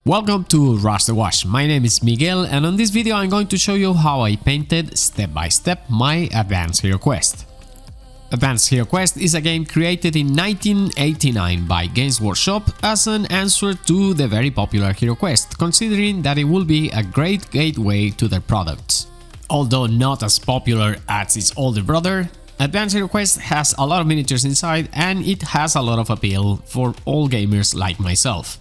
Welcome to Rust the Wash. My name is Miguel, and on this video I'm going to show you how I painted step by step my Advanced HeroQuest. Advanced HeroQuest is a game created in 1989 by Games Workshop as an answer to the very popular HeroQuest, considering that it will be a great gateway to their products. Although not as popular as its older brother, Advanced HeroQuest has a lot of miniatures inside and it has a lot of appeal for all gamers like myself.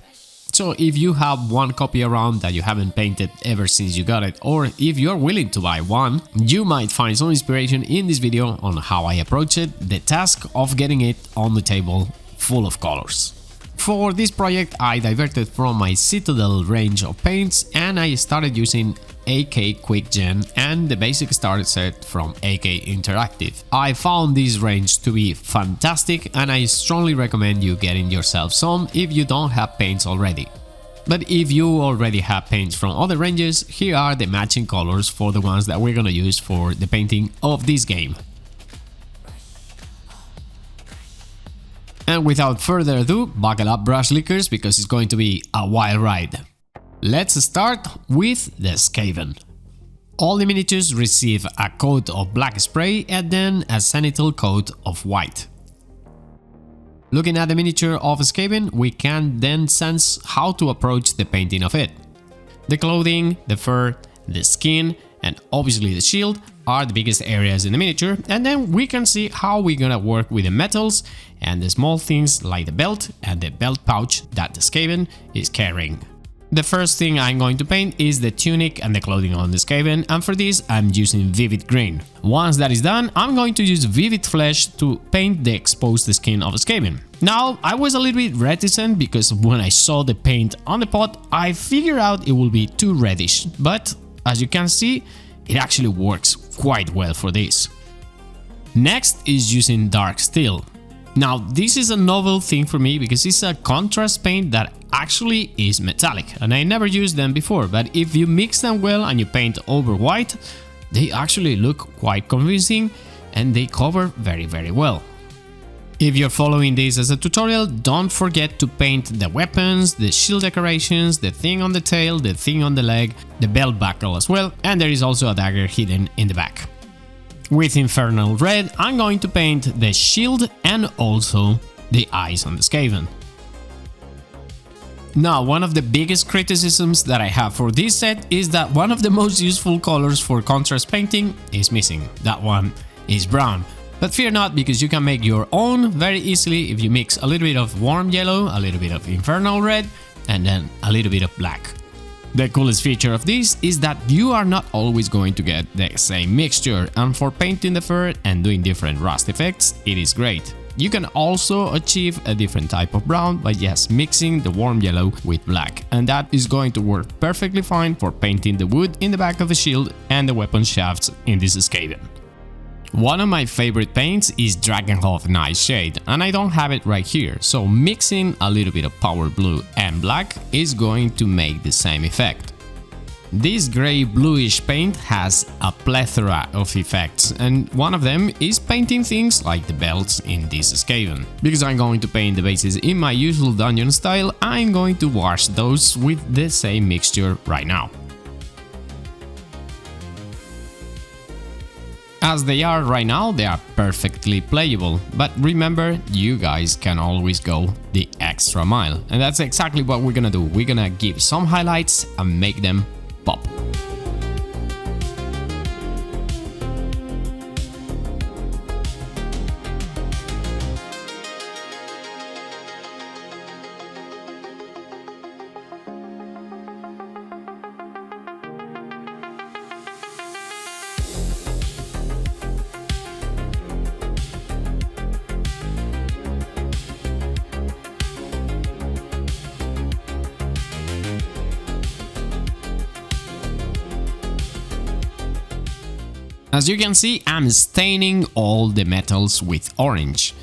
So if you have one copy around that you haven't painted ever since you got it, or if you're willing to buy one, you might find some inspiration in this video on how I approached the task of getting it on the table full of colors. For this project I diverted from my Citadel range of paints and I started using AK Quick Gen and the basic starter set from AK Interactive. I found this range to be fantastic and I strongly recommend you getting yourself some if you don't have paints already. But if you already have paints from other ranges, here are the matching colors for the ones that we're gonna use for the painting of this game. And without further ado, buckle up brush lickers because it's going to be a wild ride. Let's start with the Skaven. All the miniatures receive a coat of black spray and then a zenithal coat of white. Looking at the miniature of Skaven, we can then sense how to approach the painting of it. The clothing, the fur, the skin, and obviously the shield are the biggest areas in the miniature, and then we can see how we're gonna work with the metals and the small things like the belt and the belt pouch that the Skaven is carrying. The first thing I'm going to paint is the tunic and the clothing on the Skaven, and for this I'm using vivid green. Once that is done, I'm going to use vivid flesh to paint the exposed skin of a Skaven. Now, I was a little bit reticent because when I saw the paint on the pot, I figured out it will be too reddish, but as you can see, it actually works quite well for this. Next is using dark steel. Now, this is a novel thing for me because it's a contrast paint that actually is metallic, and I never used them before, but if you mix them well and you paint over white, they actually look quite convincing and they cover very well. If you're following this as a tutorial, don't forget to paint the weapons, the shield decorations, the thing on the tail, the thing on the leg, the belt buckle as well, and there is also a dagger hidden in the back. With Infernal Red, I'm going to paint the shield and also the eyes on the Skaven. Now, one of the biggest criticisms that I have for this set is that one of the most useful colors for contrast painting is missing. That one is brown. But fear not, because you can make your own very easily if you mix a little bit of warm yellow, a little bit of Infernal Red, and then a little bit of black. The coolest feature of this is that you are not always going to get the same mixture, and for painting the fur and doing different rust effects, it is great. You can also achieve a different type of brown by just mixing the warm yellow with black, and that is going to work perfectly fine for painting the wood in the back of the shield and the weapon shafts in this Skaven. One of my favorite paints is Dragonhof Nightshade, and I don't have it right here, so mixing a little bit of power blue and black is going to make the same effect. This grey bluish paint has a plethora of effects, and one of them is painting things like the belts in this Skaven. Because I'm going to paint the bases in my usual dungeon style, I'm going to wash those with the same mixture right now. As they are right now, they are perfectly playable, but remember, you guys can always go the extra mile, and that's exactly what we're gonna do. We're gonna give some highlights and make them pop. As you can see, I'm staining all the metals with orange.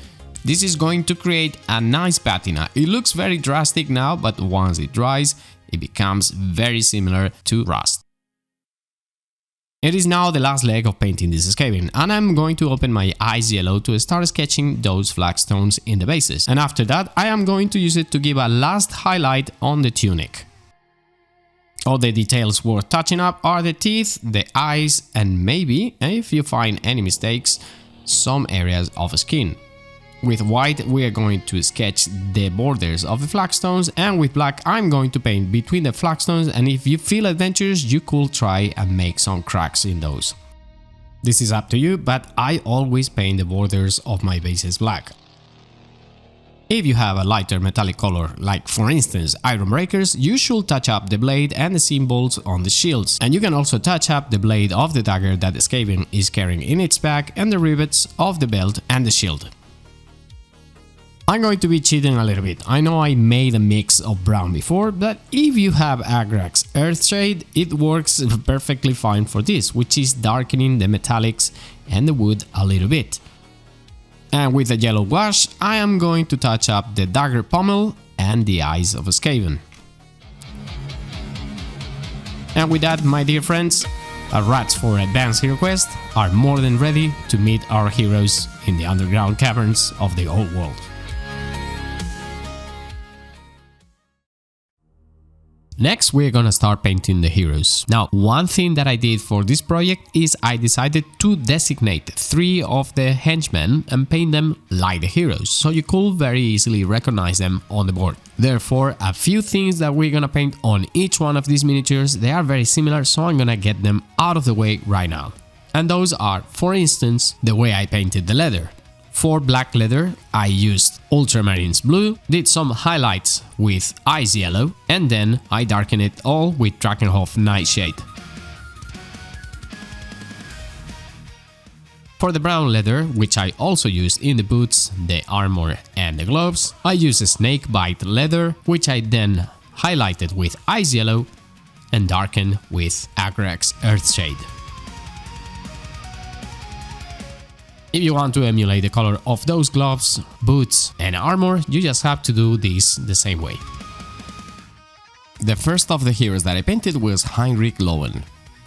This is going to create a nice patina. It looks very drastic now, but once it dries, it becomes very similar to rust. It is now the last leg of painting this Skaven, and I'm going to open my eyes yellow to start sketching those flagstones in the bases, and after that I am going to use it to give a last highlight on the tunic. All the details worth touching up are the teeth, the eyes, and maybe, if you find any mistakes, some areas of skin. With white we are going to sketch the borders of the flagstones, and with black I'm going to paint between the flagstones, and if you feel adventurous you could try and make some cracks in those. This is up to you, but I always paint the borders of my bases black. If you have a lighter metallic color, like for instance iron breakers, you should touch up the blade and the symbols on the shields, and you can also touch up the blade of the dagger that the Skaven is carrying in its back and the rivets of the belt and the shield. I'm going to be cheating a little bit. I know I made a mix of brown before, but if you have Agrax Earthshade, it works perfectly fine for this, which is darkening the metallics and the wood a little bit. And with a yellow wash, I am going to touch up the dagger pommel and the eyes of a Skaven. And with that, my dear friends, our rats for Advanced HeroQuest are more than ready to meet our heroes in the underground caverns of the old world. Next, we're gonna start painting the heroes. Now, one thing that I did for this project is I decided to designate 3 of the henchmen and paint them like the heroes, so you could very easily recognize them on the board. Therefore, a few things that we're gonna paint on each one of these miniatures, they are very similar, so I'm gonna get them out of the way right now. And those are, for instance, the way I painted the leather. For black leather, I used ultramarine blue, did some highlights with ice yellow, and then I darkened it all with Drakenhof Nightshade. For the brown leather, which I also used in the boots, the armor and the gloves, I used a snakebite leather, which I then highlighted with ice yellow and darkened with Agrax Earthshade. If you want to emulate the color of those gloves, boots and armor, you just have to do this the same way. The first of the heroes that I painted was Heinrich Lowen.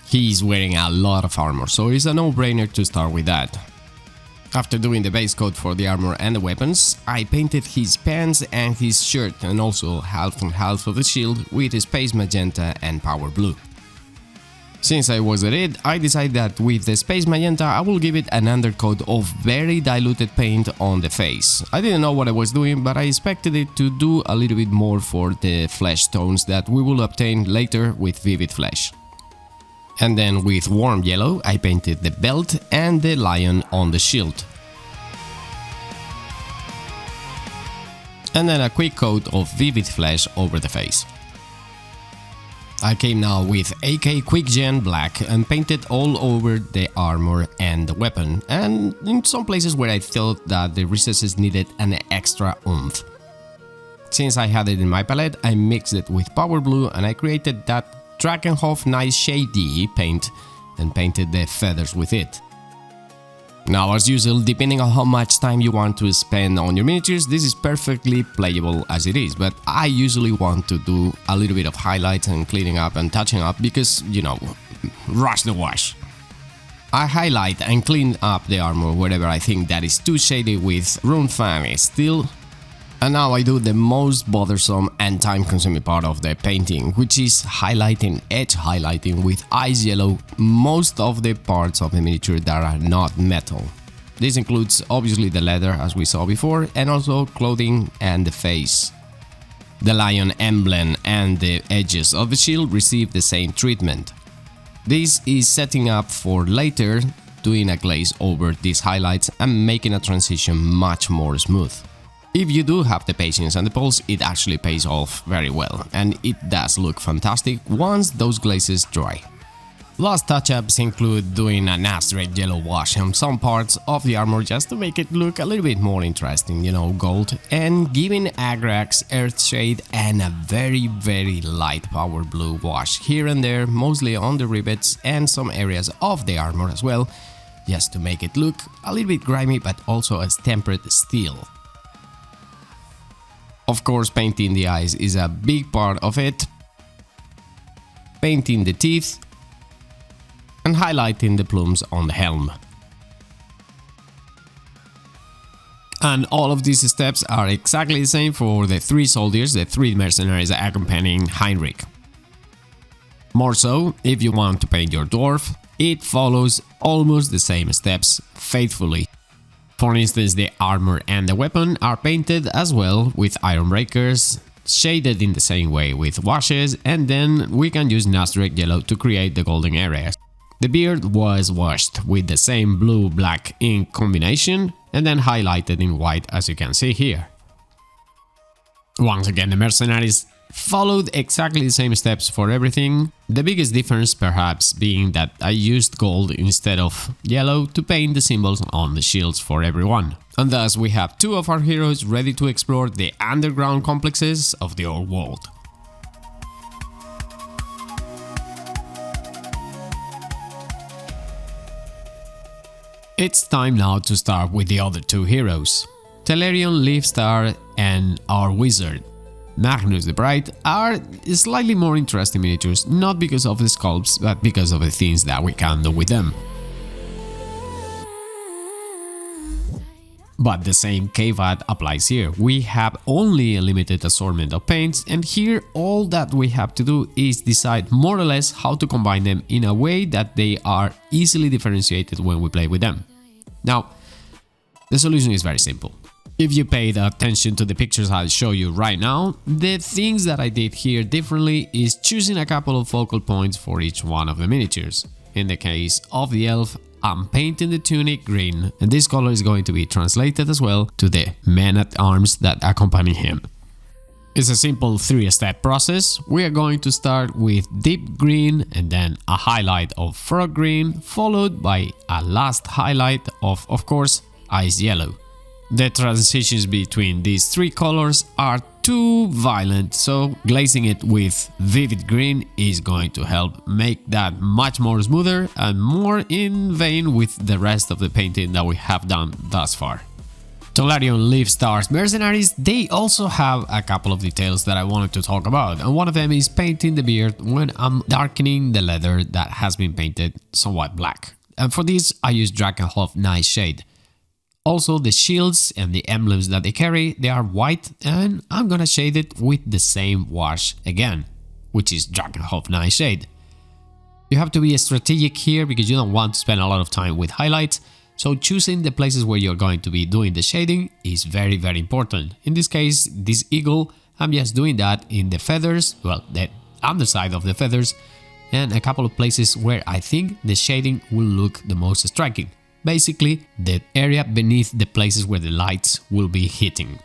He's wearing a lot of armor, so it's a no-brainer to start with that. After doing the base coat for the armor and the weapons, I painted his pants and his shirt, and also half and half of the shield with space magenta and power blue. Since I was at it, I decided that with the space magenta I will give it an undercoat of very diluted paint on the face. I didn't know what I was doing, but I expected it to do a little bit more for the flesh tones that we will obtain later with vivid flesh. And then with warm yellow I painted the belt and the lion on the shield. And then a quick coat of vivid flesh over the face. I came now with AK Quick Gen Black and painted all over the armor and the weapon, and in some places where I thought that the recesses needed an extra oomph. Since I had it in my palette, I mixed it with power blue and I created that Drakenhof Nightshade paint and painted the feathers with it. Now, as usual, depending on how much time you want to spend on your miniatures, this is perfectly playable as it is, but I usually want to do a little bit of highlights and cleaning up and touching up because, you know, rush the wash. I highlight and clean up the armor wherever I think that is too shady with Rune Fan Steel. And now I do the most bothersome and time-consuming part of the painting, which is highlighting, edge highlighting with ice yellow most of the parts of the miniature that are not metal. This includes obviously the leather as we saw before, and also clothing and the face. The lion emblem and the edges of the shield receive the same treatment. This is setting up for later doing a glaze over these highlights and making a transition much more smooth. If you do have the patience and the pulse, it actually pays off very well, and it does look fantastic once those glazes dry. Last touch-ups include doing an straight yellow wash on some parts of the armor just to make it look a little bit more interesting, you know, gold, and giving Agrax Earthshade and a very light power blue wash here and there, mostly on the rivets and some areas of the armor as well, just to make it look a little bit grimy but also as tempered steel. Of course, painting the eyes is a big part of it, painting the teeth, and highlighting the plumes on the helm. And all of these steps are exactly the same for the 3 soldiers, the 3 mercenaries accompanying Heinrich. More so, if you want to paint your dwarf, it follows almost the same steps faithfully. For instance, the armor and the weapon are painted as well with iron breakers, shaded in the same way with washes, and then we can use Nazareth yellow to create the golden areas. The beard was washed with the same blue-black ink combination and then highlighted in white, as you can see here. Once again, the mercenaries followed exactly the same steps for everything, the biggest difference perhaps being that I used gold instead of yellow to paint the symbols on the shields for everyone. And thus we have two of our heroes ready to explore the underground complexes of the old world. It's time now to start with the other two heroes, Telerion Leafstar and our wizard. Magnus the Bright are slightly more interesting miniatures, not because of the sculpts, but because of the things that we can do with them. But the same caveat applies here. We have only a limited assortment of paints, and here all that we have to do is decide more or less how to combine them in a way that they are easily differentiated when we play with them. Now, the solution is very simple. If you paid attention to the pictures I'll show you right now, the things that I did here differently is choosing a couple of focal points for each one of the miniatures. In the case of the elf, I'm painting the tunic green, and this color is going to be translated as well to the men-at-arms that accompany him. It's a simple 3-step process. We are going to start with deep green and then a highlight of frog green, followed by a last highlight of course, ice yellow. The transitions between these three colors are too violent, so glazing it with vivid green is going to help make that much more smoother and more in vein with the rest of the painting that we have done thus far. Telerion Leafstar's mercenaries, they also have a couple of details that I wanted to talk about, and one of them is painting the beard when I'm darkening the leather that has been painted somewhat black. And for this I use Drakenhof Nice Shade. Also, the shields and the emblems that they carry, they are white, and I'm gonna shade it with the same wash again, which is Drakenhof Nice Shade. You have to be strategic here because you don't want to spend a lot of time with highlights, so choosing the places where you're going to be doing the shading is very important. In this case, this eagle, I'm just doing that in the feathers, well, the underside of the feathers, and a couple of places where I think the shading will look the most striking. Basically, the area beneath the places where the lights will be hitting.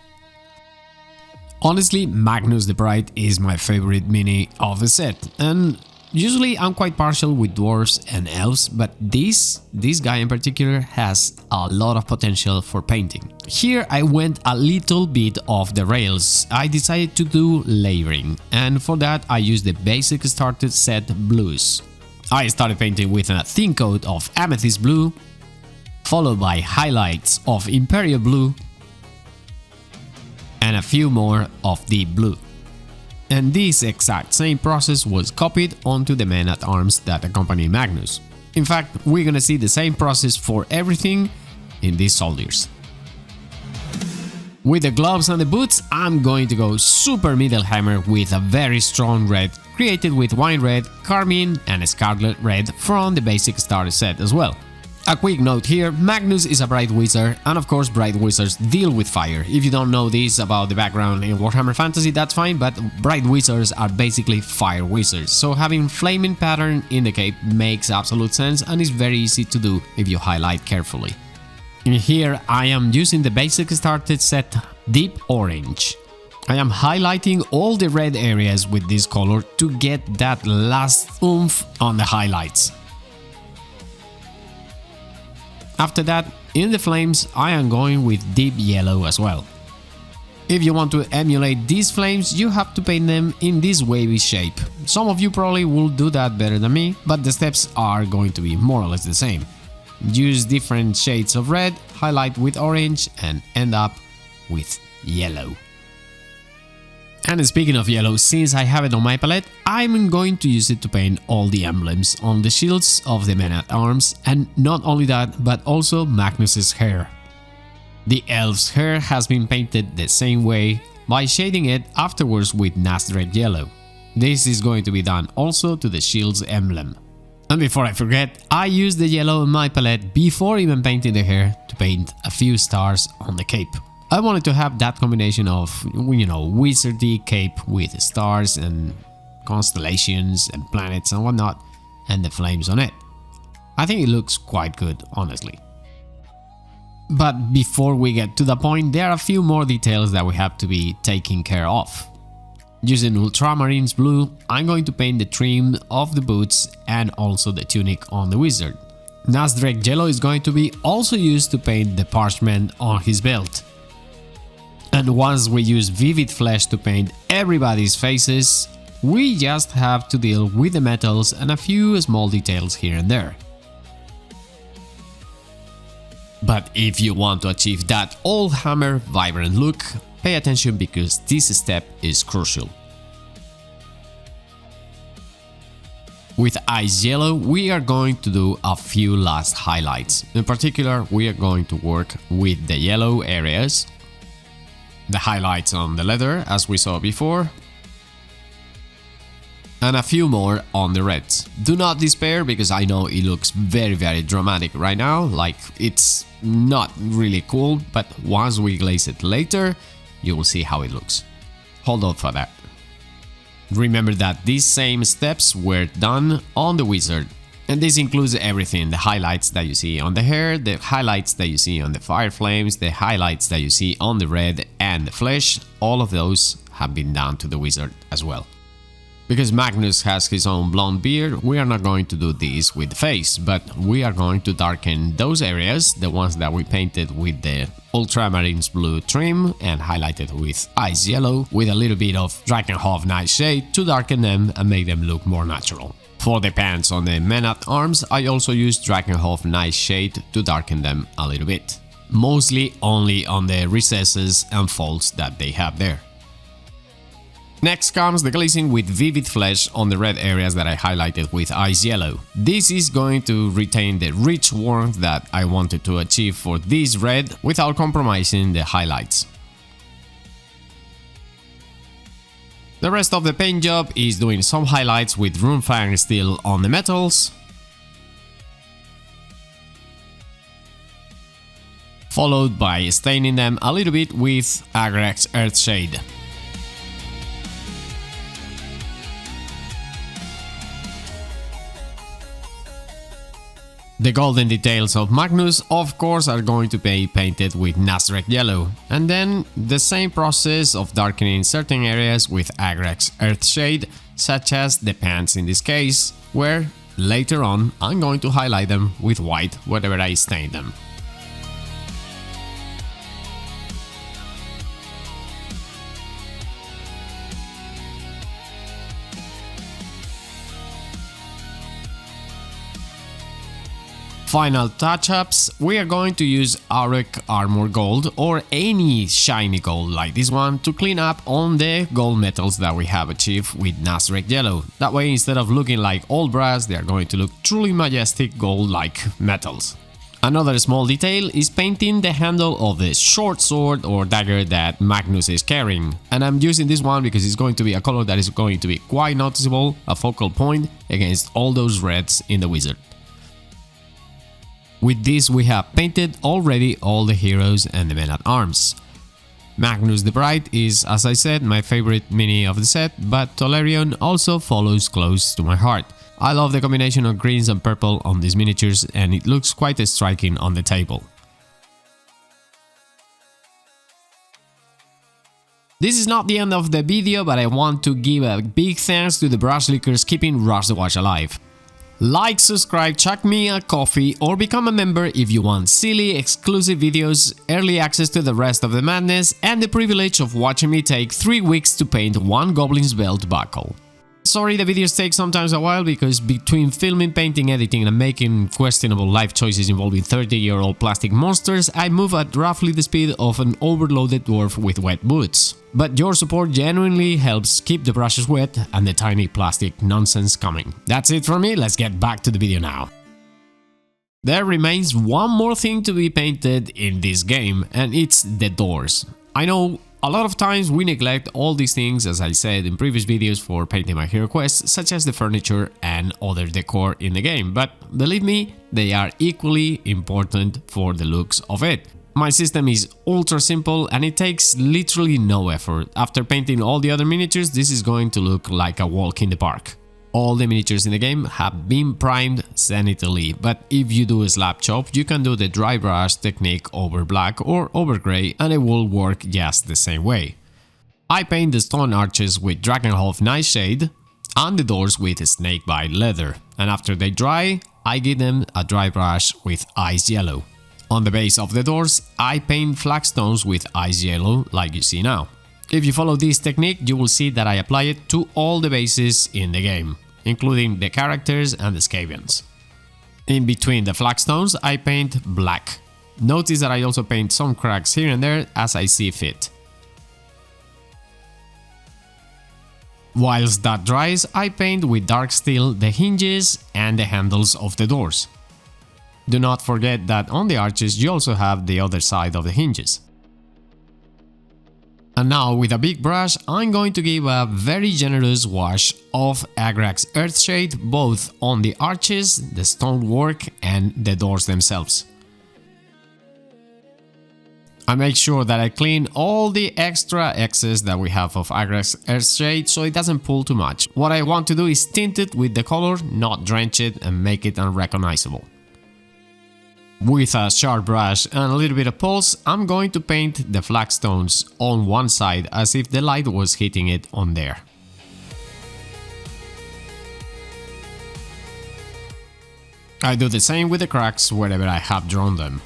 Honestly, Magnus the Bright is my favorite mini of the set, and usually I'm quite partial with dwarves and elves, but this guy in particular has a lot of potential for painting. Here I went a little bit off the rails. I decided to do layering, and for that I used the basic starter set blues. I started painting with a thin coat of amethyst blue, followed by highlights of imperial blue and a few more of deep blue. And this exact same process was copied onto the men-at-arms that accompany Magnus. In fact, we're gonna see the same process for everything in these soldiers. With the gloves and the boots, I'm going to go super Herohammer with a very strong red, created with wine red, carmine and scarlet red from the basic starter set as well. A quick note here, Magnus is a bright wizard, and of course bright wizards deal with fire. If you don't know this about the background in Warhammer Fantasy, that's fine, but bright wizards are basically fire wizards, so having flaming pattern in the cape makes absolute sense and is very easy to do if you highlight carefully. In here I am using the basic started set deep orange. I am highlighting all the red areas with this color to get that last oomph on the highlights. After that, in the flames, I am going with deep yellow as well. If you want to emulate these flames, you have to paint them in this wavy shape. Some of you probably will do that better than me, but the steps are going to be more or less the same. Use different shades of red, highlight with orange, and end up with yellow. And speaking of yellow, since I have it on my palette, I'm going to use it to paint all the emblems on the shields of the men-at-arms, and not only that, but also Magnus's hair. The elf's hair has been painted the same way by shading it afterwards with Nazareth yellow. This is going to be done also to the shield's emblem. And before I forget, I used the yellow in my palette before even painting the hair to paint a few stars on the cape. I wanted to have that combination of, wizardy cape with stars and constellations and planets and whatnot, and the flames on it. I think it looks quite good, honestly. But before we get to the point, there are a few more details that we have to be taking care of. Using ultramarine's blue, I'm going to paint the trim of the boots and also the tunic on the wizard. Nasdrek yellow is going to be also used to paint the parchment on his belt. And once we use vivid flesh to paint everybody's faces, we just have to deal with the metals and a few small details here and there. But if you want to achieve that Oldhammer vibrant look, pay attention because this step is crucial. With ice yellow, we are going to do a few last highlights. In particular, we are going to work with the yellow areas, the highlights on the leather as we saw before, and a few more on the reds. Do not despair because I know it looks very dramatic right now, like it's not really cool, but once we glaze it later, you will see how it looks. Hold on for that. Remember that these same steps were done on the wizard, and this includes everything: the highlights that you see on the hair, the highlights that you see on the fire flames, the highlights that you see on the red and the flesh. All of those have been done to the wizard as well. Because Magnus has his own blonde beard, we are not going to do this with the face, but we are going to darken those areas, the ones that we painted with the ultramarine's blue trim and highlighted with ice yellow, with a little bit of Drakenhof Nightshade to darken them and make them look more natural. For the pants on the men-at-arms, I also used Drakenhof Nightshade to darken them a little bit, mostly only on the recesses and folds that they have there. Next comes the glazing with vivid flesh on the red areas that I highlighted with ice yellow. This is going to retain the rich warmth that I wanted to achieve for this red without compromising the highlights. The rest of the paint job is doing some highlights with Runefang steel on the metals, followed by staining them a little bit with Agrax Earthshade. The golden details of Magnus, of course, are going to be painted with Nasdrek yellow, and then the same process of darkening certain areas with Agrax Earthshade, such as the pants in this case, where later on I'm going to highlight them with white wherever I stain them. Final touch-ups, we are going to use Auric Armor Gold or any shiny gold like this one to clean up on the gold metals that we have achieved with Nasdrek Yellow. That way, instead of looking like old brass, they are going to look truly majestic gold-like metals. Another small detail is painting the handle of the short sword or dagger that Magnus is carrying. And I'm using this one because it's going to be a color that is going to be quite noticeable, a focal point against all those reds in the wizard. With this we have painted already all the heroes and the men-at-arms. Magnus the Bright is, as I said, my favorite mini of the set, but Tolerion also follows close to my heart. I love the combination of greens and purple on these miniatures and it looks quite striking on the table. This is not the end of the video, but I want to give a big thanks to the brush leakers keeping Rush the Watch alive. Like, subscribe, chuck me a coffee, or become a member if you want silly, exclusive videos, early access to the rest of the madness, and the privilege of watching me take 3 weeks to paint one goblin's belt buckle. Sorry the videos take sometimes a while because between filming, painting, editing and making questionable life choices involving 30-year-old plastic monsters, I move at roughly the speed of an overloaded dwarf with wet boots. But your support genuinely helps keep the brushes wet and the tiny plastic nonsense coming. That's it from me, let's get back to the video now. There remains one more thing to be painted in this game, and it's the doors. I know A lot of times we neglect all these things, as I said in previous videos for painting my HeroQuest, such as the furniture and other decor in the game, but believe me, they are equally important for the looks of it. My system is ultra simple and it takes literally no effort. After painting all the other miniatures, this is going to look like a walk in the park. All the miniatures in the game have been primed sanitally, but if you do a slab chop, you can do the dry brush technique over black or over grey and it will work just the same way. I paint the stone arches with Dragonhof Nightshade and the doors with Snakebite Leather, and after they dry, I give them a dry brush with Ice Yellow. On the base of the doors, I paint flagstones with Ice Yellow like you see now. If you follow this technique, you will see that I apply it to all the bases in the game, including the characters and the Skavens. In between the flagstones, I paint black. Notice that I also paint some cracks here and there as I see fit. Whilst that dries, I paint with dark steel the hinges and the handles of the doors. Do not forget that on the arches you also have the other side of the hinges. And now with a big brush, I'm going to give a very generous wash of Agrax Earthshade both on the arches, the stonework and the doors themselves. I make sure that I clean all the extra excess that we have of Agrax Earthshade so it doesn't pull too much. What I want to do is tint it with the color, not drench it and make it unrecognizable. With a sharp brush and a little bit of pulse, I'm going to paint the flagstones on one side as if the light was hitting it on there. I do the same with the cracks wherever I have drawn them.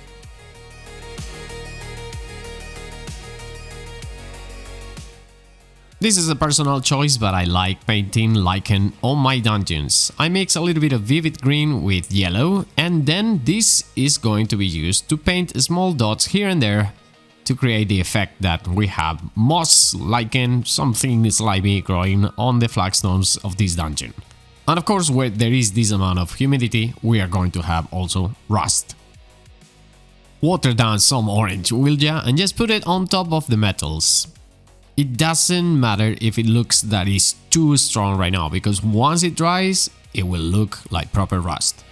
This is a personal choice, but I like painting lichen on my dungeons. I mix a little bit of vivid green with yellow, and then this is going to be used to paint small dots here and there to create the effect that we have moss, lichen, something slimy growing on the flagstones of this dungeon. And of course, where there is this amount of humidity, we are going to have also rust. Water down some orange, will ya, and just put it on top of the metals. It doesn't matter if it looks that it's too strong right now, because once it dries, it will look like proper rust.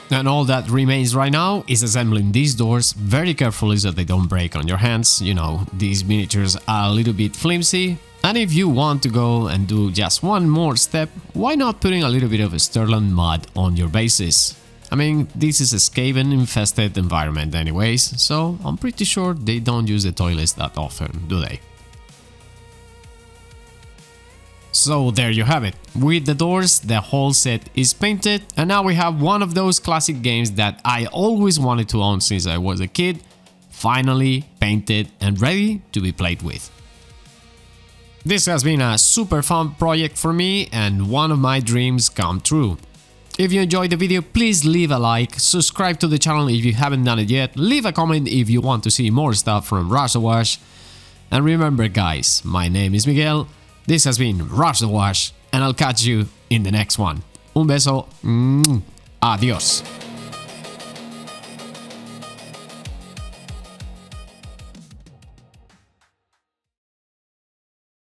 And all that remains right now is assembling these doors very carefully so they don't break on your hands. You know, these miniatures are a little bit flimsy. And if you want to go and do just one more step, why not putting a little bit of Sterling mud on your bases? I mean, this is a Skaven infested environment anyways, so I'm pretty sure they don't use the toilets that often, do they? So there you have it. With the doors, the whole set is painted, and now we have one of those classic games that I always wanted to own since I was a kid, finally painted and ready to be played with. This has been a super fun project for me and one of my dreams come true. If you enjoyed the video, please leave a like, subscribe to the channel if you haven't done it yet, leave a comment if you want to see more stuff from Rush the Wash. And remember guys, my name is Miguel, this has been Rush the Wash, and I'll catch you in the next one. Un beso, adios.